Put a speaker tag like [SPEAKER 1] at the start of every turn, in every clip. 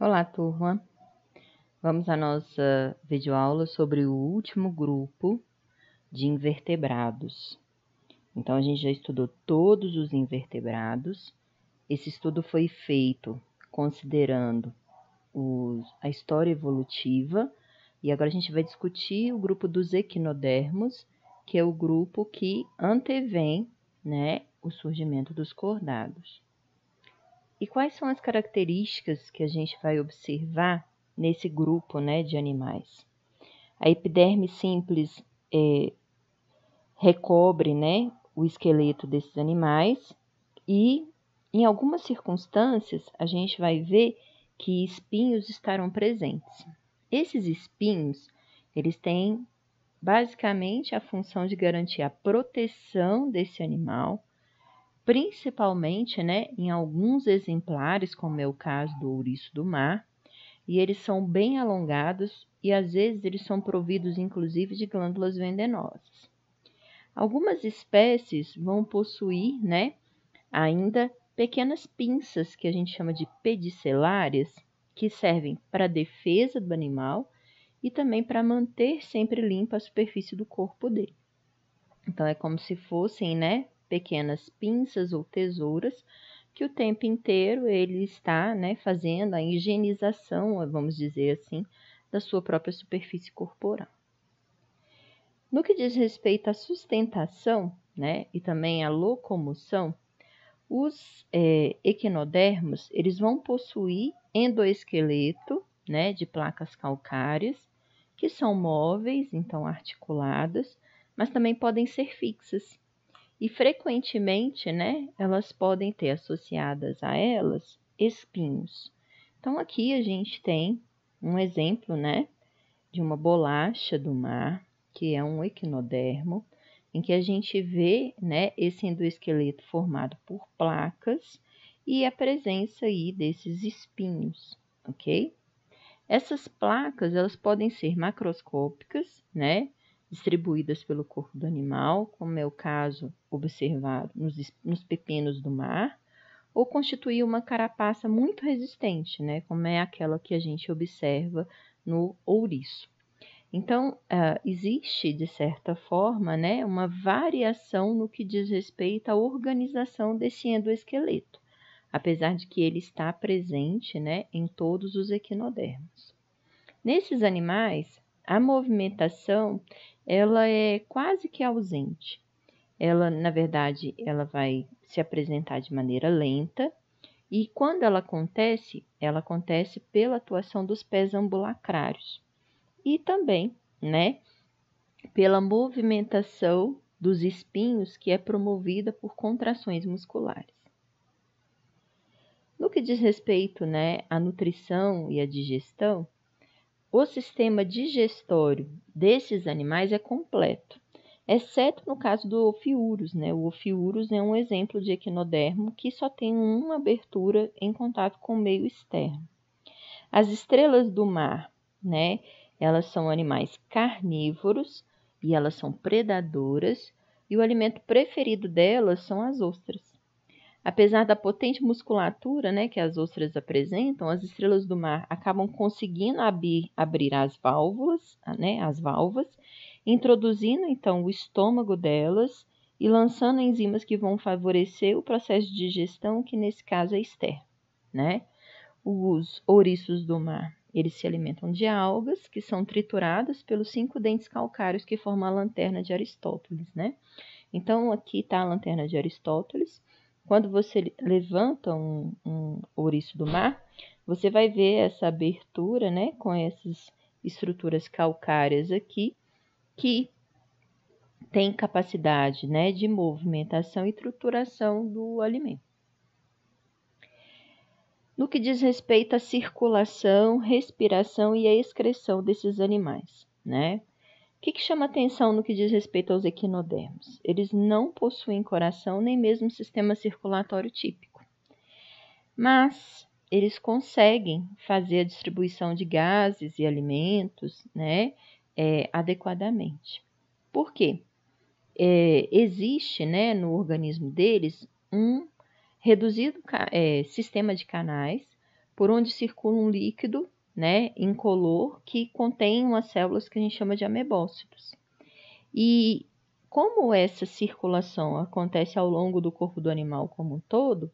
[SPEAKER 1] Olá, turma! Vamos à nossa videoaula sobre o último grupo de invertebrados. Então, a gente já estudou todos os invertebrados. Esse estudo foi feito considerando a história evolutiva. E agora a gente vai discutir o grupo dos equinodermos, que é o grupo que antevém, né, o surgimento dos cordados. E quais são as características que a gente vai observar nesse grupo, né, de animais? A epiderme simples recobre, né, o esqueleto desses animais e, em algumas circunstâncias, a gente vai ver que espinhos estarão presentes. Esses espinhos, eles têm basicamente a função de garantir a proteção desse animal, principalmente, né, em alguns exemplares, como é o caso do ouriço do mar, e eles são bem alongados e às vezes eles são providos inclusive de glândulas venenosas. Algumas espécies vão possuir, né, ainda pequenas pinças que a gente chama de pedicelárias, que servem para a defesa do animal e também para manter sempre limpa a superfície do corpo dele. Então, é como se fossem, né, pequenas pinças ou tesouras que o tempo inteiro ele está, né, fazendo a higienização, vamos dizer assim, da sua própria superfície corporal. No que diz respeito à sustentação, né, e também à locomoção, os equinodermos, eles vão possuir endoesqueleto, né, de placas calcárias, que são móveis, então articuladas, mas também podem ser fixas. E frequentemente, né, elas podem ter associadas a elas espinhos. Então, aqui a gente tem um exemplo, né, de uma bolacha do mar, que é um equinodermo, em que a gente vê, né, esse endoesqueleto formado por placas e a presença aí desses espinhos, ok? Essas placas, elas podem ser macroscópicas, né, distribuídas pelo corpo do animal, como é o caso observado nos pepinos do mar, ou constituir uma carapaça muito resistente, né, como é aquela que a gente observa no ouriço. Então, existe, de certa forma, né, uma variação no que diz respeito à organização desse endoesqueleto, apesar de que ele está presente, né, em todos os equinodermos. Nesses animais, a movimentação ela é quase que ausente. Ela, na verdade, ela vai se apresentar de maneira lenta e quando ela acontece pela atuação dos pés ambulacrários e também, né, pela movimentação dos espinhos que é promovida por contrações musculares. No que diz respeito, né, à nutrição e à digestão, o sistema digestório desses animais é completo, exceto no caso do Ophiurus, né? O Ophiurus é um exemplo de equinodermo que só tem uma abertura em contato com o meio externo. As estrelas do mar, né? Elas são animais carnívoros e elas são predadoras e o alimento preferido delas são as ostras. Apesar da potente musculatura, né, que as ostras apresentam, as estrelas do mar acabam conseguindo abrir as válvulas, né, as valvas, introduzindo então o estômago delas e lançando enzimas que vão favorecer o processo de digestão, que nesse caso é externo, né? Os ouriços do mar, eles se alimentam de algas que são trituradas pelos 5 dentes calcários que formam a lanterna de Aristóteles, né? Então, aqui está a lanterna de Aristóteles. Quando você levanta um ouriço do mar, você vai ver essa abertura, né, com essas estruturas calcárias aqui, que tem capacidade, né, de movimentação e trituração do alimento. No que diz respeito à circulação, respiração e à excreção desses animais, né? O que chama atenção no que diz respeito aos equinodermos? Eles não possuem coração nem mesmo sistema circulatório típico, mas eles conseguem fazer a distribuição de gases e alimentos, né, adequadamente. Por quê? Existe, né, no organismo deles um reduzido sistema de canais, por onde circula um líquido, né, incolor, que contém umas células que a gente chama de amebócitos. E como essa circulação acontece ao longo do corpo do animal como um todo,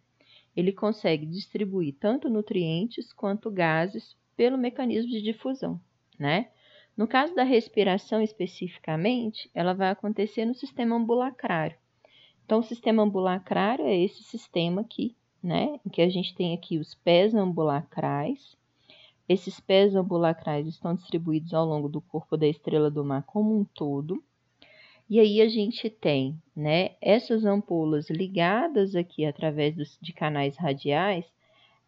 [SPEAKER 1] ele consegue distribuir tanto nutrientes quanto gases pelo mecanismo de difusão, né? No caso da respiração especificamente, ela vai acontecer no sistema ambulacrário. Então, o sistema ambulacrário é esse sistema aqui, né? Em que a gente tem aqui os pés ambulacrais. Esses pés ambulacrais estão distribuídos ao longo do corpo da estrela do mar como um todo. E aí a gente tem, né, essas ampolas ligadas aqui através de canais radiais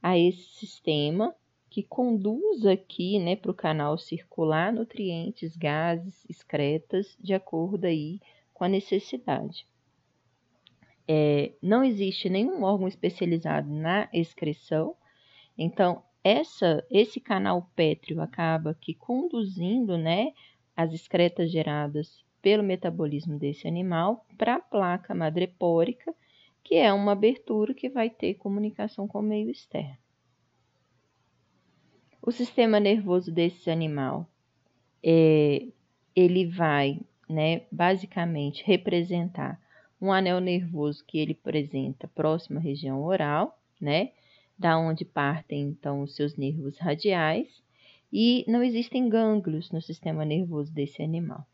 [SPEAKER 1] a esse sistema que conduz aqui, né, para o canal circular nutrientes, gases, excretas, de acordo aí com a necessidade. Não existe nenhum órgão especializado na excreção, então esse canal pétreo acaba aqui conduzindo, né, as excretas geradas pelo metabolismo desse animal para a placa madrepórica, que é uma abertura que vai ter comunicação com o meio externo. O sistema nervoso desse animal, ele vai, né, basicamente representar um anel nervoso que ele apresenta próximo à região oral, né, da onde partem então os seus nervos radiais, e não existem gânglios no sistema nervoso desse animal.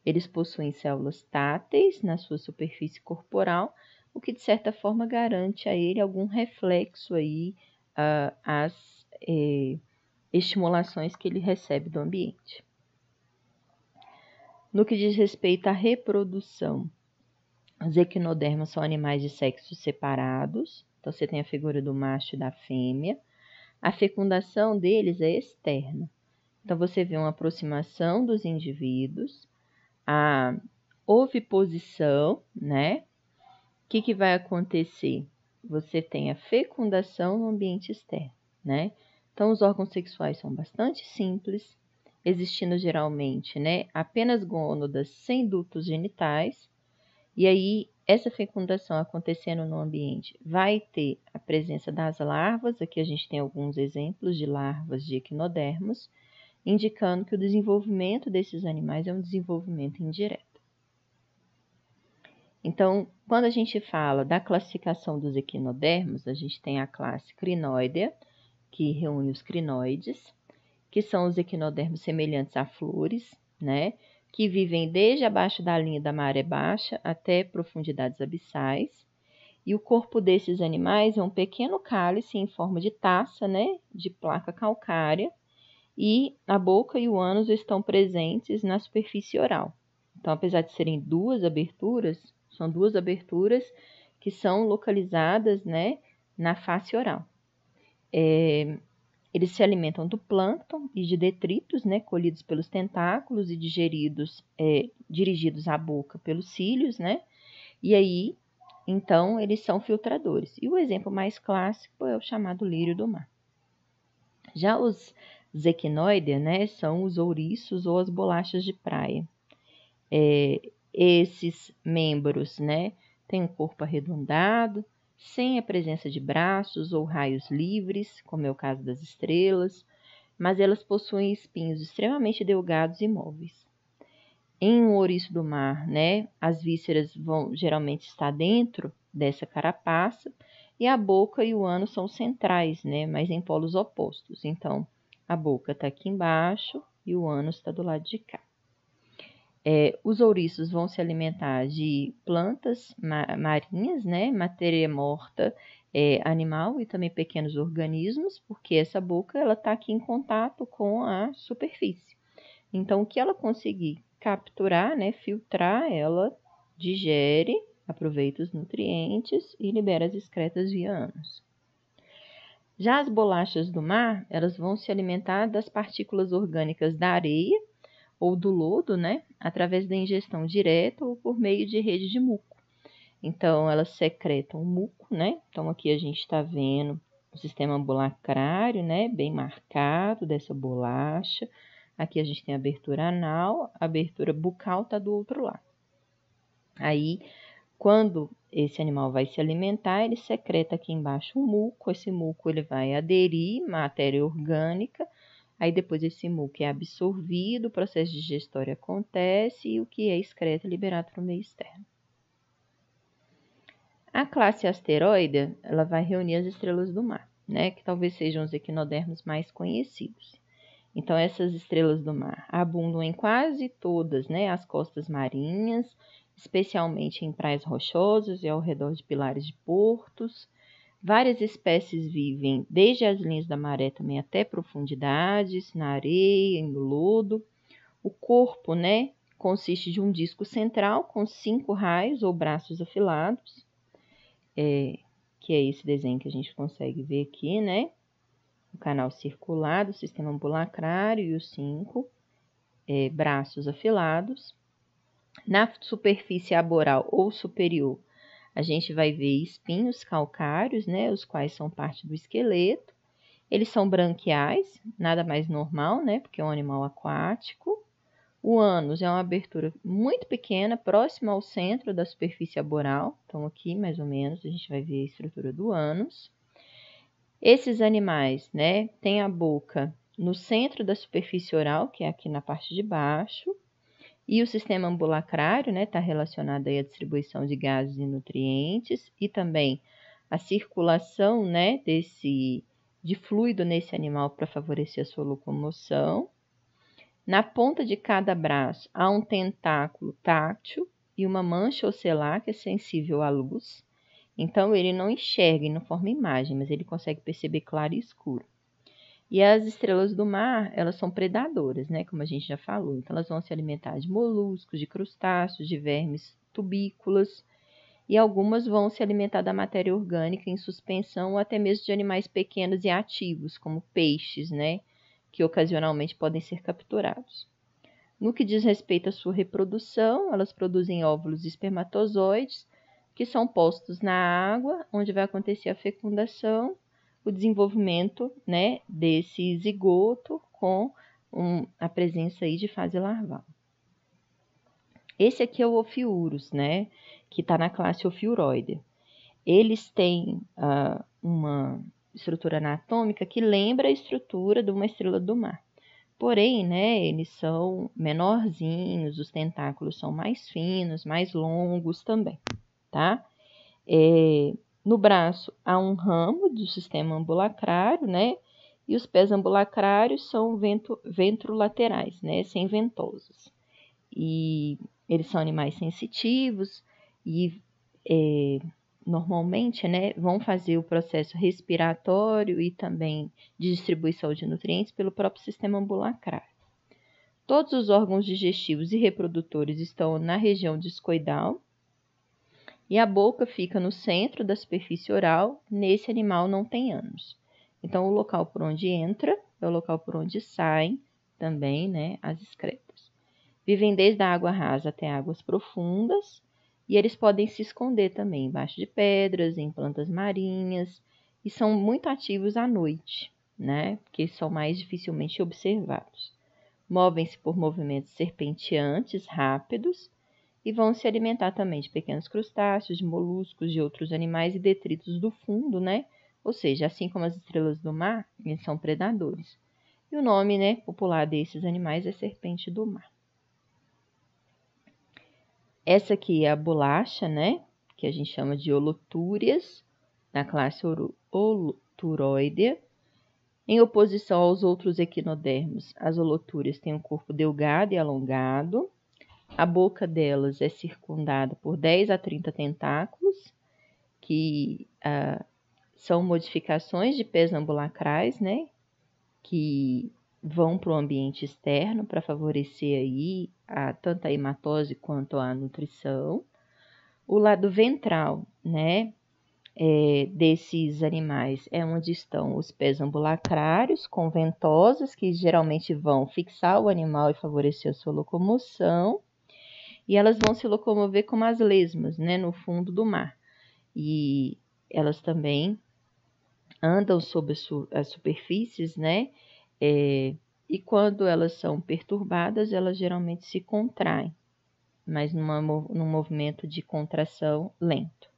[SPEAKER 1] Eles possuem células táteis na sua superfície corporal, o que de certa forma garante a ele algum reflexo aí às estimulações que ele recebe do ambiente. No que diz respeito à reprodução, os equinodermos são animais de sexos separados, então você tem a figura do macho e da fêmea. A fecundação deles é externa, então você vê uma aproximação dos indivíduos, a oviposição, né? O que vai acontecer? Você tem a fecundação no ambiente externo, né? Então, os órgãos sexuais são bastante simples, existindo geralmente, né, apenas gônadas sem dutos genitais, e aí essa fecundação acontecendo no ambiente vai ter a presença das larvas, aqui a gente tem alguns exemplos de larvas de equinodermos, indicando que o desenvolvimento desses animais é um desenvolvimento indireto. Então, quando a gente fala da classificação dos equinodermos, a gente tem a classe crinoidea, que reúne os crinoides, que são os equinodermos semelhantes a flores, né, que vivem desde abaixo da linha da maré baixa até profundidades abissais. E o corpo desses animais é um pequeno cálice em forma de taça, né, de placa calcária, e a boca e o ânus estão presentes na superfície oral. Então, apesar de serem duas aberturas, são duas aberturas que são localizadas, né, na face oral. Eles se alimentam do plâncton e de detritos, né, colhidos pelos tentáculos e digeridos, dirigidos à boca pelos cílios, né? E aí, então, eles são filtradores. E o exemplo mais clássico é o chamado lírio do mar. Já os equinoidea, né, são os ouriços ou as bolachas de praia. Esses membros, né, têm um corpo arredondado, sem a presença de braços ou raios livres, como é o caso das estrelas, mas elas possuem espinhos extremamente delgados e móveis. Em um ouriço do mar, né, as vísceras vão geralmente estar dentro dessa carapaça, e a boca e o ânus são centrais, né, mas em polos opostos. Então, a boca está aqui embaixo e o ânus está do lado de cá. Os ouriços vão se alimentar de plantas marinhas, né, matéria morta animal e também pequenos organismos, porque essa boca ela está aqui em contato com a superfície. Então, o que ela conseguir capturar, né, filtrar, ela digere, aproveita os nutrientes e libera as excretas via ânus. Já as bolachas do mar, elas vão se alimentar das partículas orgânicas da areia ou do lodo, né, através da ingestão direta ou por meio de rede de muco. Então, elas secretam o muco, né? Então, aqui a gente está vendo o sistema ambulacrário, né, bem marcado dessa bolacha. Aqui a gente tem a abertura anal, a abertura bucal está do outro lado. Aí, Quando esse animal vai se alimentar, ele secreta aqui embaixo um muco. Esse muco ele vai aderir matéria orgânica. Aí depois esse muco é absorvido, o processo digestório acontece e o que é excreto é liberado para o meio externo. A classe asteroide, ela vai reunir as estrelas do mar, né, que talvez sejam os equinodermos mais conhecidos. Então, essas estrelas do mar abundam em quase todas, né, as costas marinhas, especialmente em praias rochosas e ao redor de pilares de portos. Várias espécies vivem desde as linhas da maré também até profundidades, na areia, no lodo. O corpo, né, consiste de um disco central com 5 raios ou braços afilados, que é esse desenho que a gente consegue ver aqui, né? O canal circular do sistema ambulacrário e os 5 braços afilados. Na superfície aboral ou superior, a gente vai ver espinhos calcários, né? Os quais são parte do esqueleto. Eles são branquiais, nada mais normal, né? Porque é um animal aquático. O ânus é uma abertura muito pequena, próxima ao centro da superfície aboral. Então, aqui, mais ou menos, a gente vai ver a estrutura do ânus. Esses animais, né, têm a boca no centro da superfície oral, que é aqui na parte de baixo. E o sistema ambulacrário, né, está relacionado aí à distribuição de gases e nutrientes e também a circulação, né, de fluido nesse animal para favorecer a sua locomoção. Na ponta de cada braço há um tentáculo táctil e uma mancha ocelar que é sensível à luz. Então, ele não enxerga e não forma imagem, mas ele consegue perceber claro e escuro. E as estrelas do mar, elas são predadoras, né? Como a gente já falou. Então, elas vão se alimentar de moluscos, de crustáceos, de vermes tubícolas. E algumas vão se alimentar da matéria orgânica em suspensão ou até mesmo de animais pequenos e ativos, como peixes, né? Que ocasionalmente podem ser capturados. No que diz respeito à sua reprodução, elas produzem óvulos e espermatozoides, que são postos na água, onde vai acontecer a fecundação, o desenvolvimento, né, desse zigoto com a presença aí de fase larval. Esse aqui é o Ophiurus, né, que está na classe Ophiuroide. Eles têm uma estrutura anatômica que lembra a estrutura de uma estrela do mar. Porém, né, eles são menorzinhos, os tentáculos são mais finos, mais longos também, tá? No braço há um ramo do sistema ambulacrário, né? E os pés ambulacrários são ventrolaterais, né? Sem ventosas. E eles são animais sensitivos e normalmente, né, vão fazer o processo respiratório e também de distribuição de nutrientes pelo próprio sistema ambulacrário. Todos os órgãos digestivos e reprodutores estão na região discoidal e a boca fica no centro da superfície oral. Nesse animal não tem ânus. Então, o local por onde entra é o local por onde saem também, né, as excretas. Vivem desde a água rasa até águas profundas e eles podem se esconder também embaixo de pedras, em plantas marinhas e são muito ativos à noite, né, porque são mais dificilmente observados. Movem-se por movimentos serpenteantes, rápidos, e vão se alimentar também de pequenos crustáceos, de moluscos, de outros animais e detritos do fundo, né? Ou seja, assim como as estrelas do mar, eles são predadores. E o nome, né, popular desses animais é serpente do mar. Essa aqui é a bolacha, né, que a gente chama de Holotúrias, na classe Holoturoidea. Em oposição aos outros equinodermos, as holotúrias têm um corpo delgado e alongado. A boca delas é circundada por 10 a 30 tentáculos, que são modificações de pés ambulacrais, né, que vão para o ambiente externo para favorecer aí tanto a hematose quanto a nutrição. O lado ventral, né, desses animais é onde estão os pés ambulacrários com ventosas que geralmente vão fixar o animal e favorecer a sua locomoção. E elas vão se locomover como as lesmas, né, no fundo do mar. E elas também andam sobre as superfícies, né, e quando elas são perturbadas, elas geralmente se contraem. mas num movimento de contração lento.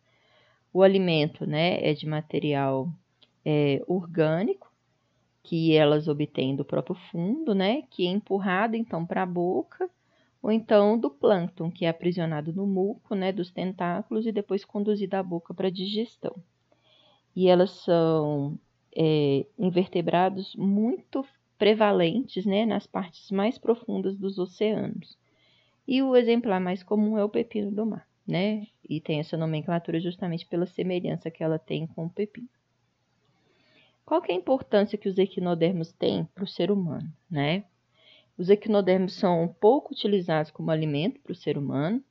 [SPEAKER 1] O alimento, né, é de material orgânico, que elas obtêm do próprio fundo, né, que é empurrado então para a boca, ou então do plâncton, que é aprisionado no muco, né, dos tentáculos e depois conduzido à boca para digestão. E elas são invertebrados muito prevalentes, né, nas partes mais profundas dos oceanos. E o exemplar mais comum é o pepino do mar, né? E tem essa nomenclatura justamente pela semelhança que ela tem com o pepino. Qual que é a importância que os equinodermos têm para o ser humano, né? Os equinodermos são pouco utilizados como alimento para o ser humano.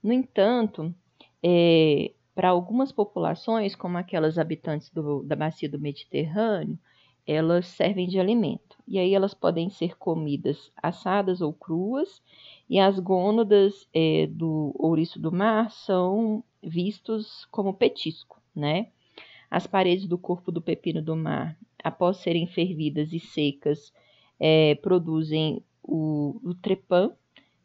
[SPEAKER 1] No entanto, para algumas populações, como aquelas habitantes da bacia do Mediterrâneo, elas servem de alimento. E aí elas podem ser comidas assadas ou cruas, e as gônadas do ouriço do mar são vistos como petisco, né? As paredes do corpo do pepino do mar, após serem fervidas e secas, produzem o trepã,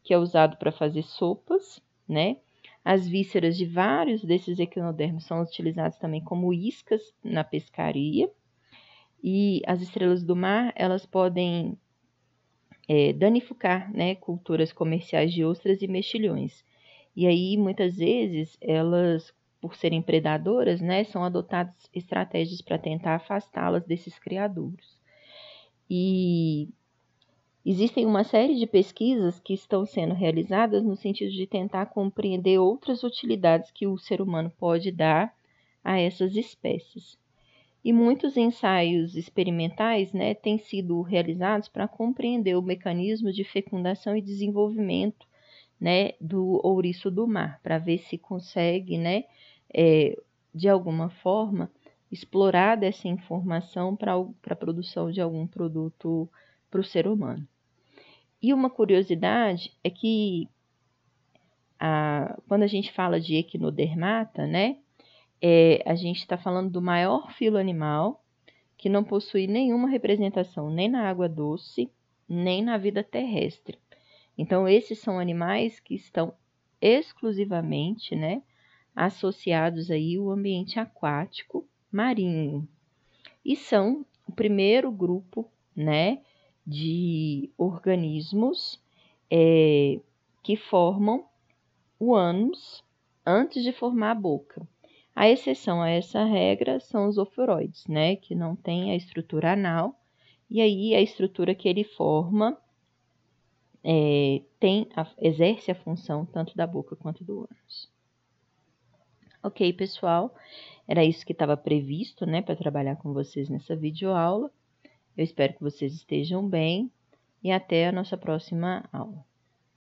[SPEAKER 1] que é usado para fazer sopas, né? As vísceras de vários desses equinodermos são utilizadas também como iscas na pescaria. E as estrelas do mar, elas podem danificar, né, culturas comerciais de ostras e mexilhões. E aí, muitas vezes, elas, por serem predadoras, né, são adotadas estratégias para tentar afastá-las desses criadouros. E existem uma série de pesquisas que estão sendo realizadas no sentido de tentar compreender outras utilidades que o ser humano pode dar a essas espécies. E muitos ensaios experimentais, né, têm sido realizados para compreender o mecanismo de fecundação e desenvolvimento, né, do ouriço do mar, para ver se consegue, né, de alguma forma, explorar dessa informação para a produção de algum produto para o ser humano. E uma curiosidade é que quando a gente fala de equinodermata, né, a gente está falando do maior filo animal que não possui nenhuma representação nem na água doce, nem na vida terrestre. Então, esses são animais que estão exclusivamente, né, associados aí ao ambiente aquático marinho. E são o primeiro grupo, né, de organismos que formam o ânus antes de formar a boca. A exceção a essa regra são os ofiuroides, né, que não têm a estrutura anal, e aí a estrutura que ele forma exerce a função tanto da boca quanto do ânus. Ok, pessoal, era isso que estava previsto, né, para trabalhar com vocês nessa videoaula. Eu espero que vocês estejam bem e até a nossa próxima aula.